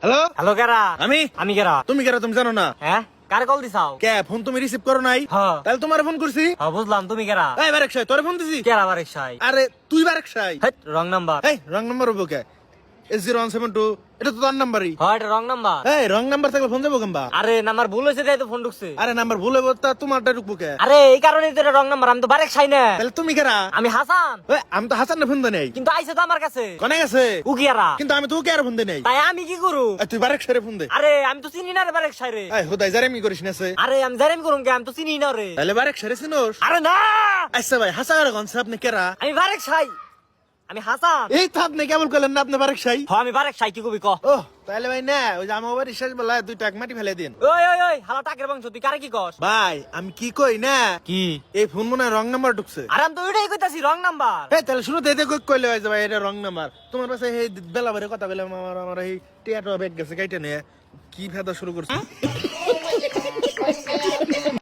Hello hello কেরা? আমি আমি কেরা? তুমি কেরা তুমি জানো না? হ্যাঁ কার কল দিছাও? কে ফোন তুমি রিসিভ করো নাই? হ্যাঁ। তাহলে তোমার ফোন করছি। হ্যাঁ বুঝলাম, তুমি কেরা? এই বারেক সাই তোরে ফোন দিছি। কেরা বারেক সাই? আরে তুই বারেক সাই। হেট রং নাম্বার। এই রং নাম্বার হবো কে? S0172 এটা তো তোর নাম্বারই। হ্যাঁ এটা রং নাম্বার। এই রং নাম্বার থাকলে ফোন যাবো কেমবা? আরে নাম্বার ভুল হয়েছে তাই তো ফোন ঢুকছে। আরে নাম্বার ভুল হইব তা তোমারটা ঢুকবো কে? আরে এই কারণেই তো এটা রং নাম্বার। আমি তো বারেক সাই না। তাহলে তুমি কেরা? আমি হাসান। এই আমি তো হাসান ফোন দেই নাই। কিন্তু আইছে তো আমার কাছে। কোনে গেছে? ও কিয়ারা? কিন্তু আমি তো ওকে আর ফোন দেই নাই। তাই আমি কি করু? এই তুই বারেক সাইরে ফোন দে। আরে আমি তো চিনি না রে বারেক সাই রে। এই হুদাই জারে মি করিস না সে। আরে আমি জানি আমি করুম কে, আমি তো চিনি না রে। তাহলে বারেক সাইরে চিনোস? আরে না, আচ্ছা ভাই হাসান গনছে আপনি কেরা? আমি বারেক সাই। আমি হাসান। এই তো আপনি কেমন করলেন না আপনি বারেক সাই? হ্যাঁ আমি বারেক সাই, কি কবি ক? ও তাহলে ভাই না ওই যে আমার বাড়ির শেষ বেলা দুই টাক মাটি ফেলে দিন। ওই ওই ওই হালা টাকের বংশ, তুই কারে কি কস? ভাই আমি কি কই না কি? এই ফোন মনে হয় রং নাম্বার ঢুকছে। আরে আমি তো ওইটাই কইতাছি রং নাম্বার। এই তাহলে শুরুতে এতে কই কইলে হয় যে ভাই এটা রং নাম্বার। তোমার পাশে এই বেলা ভরে কথা বলে আমার আমার এই টিয়াটো ব্যাগ গেছে কাইটে নিয়ে কি ফেদা শুরু করছে।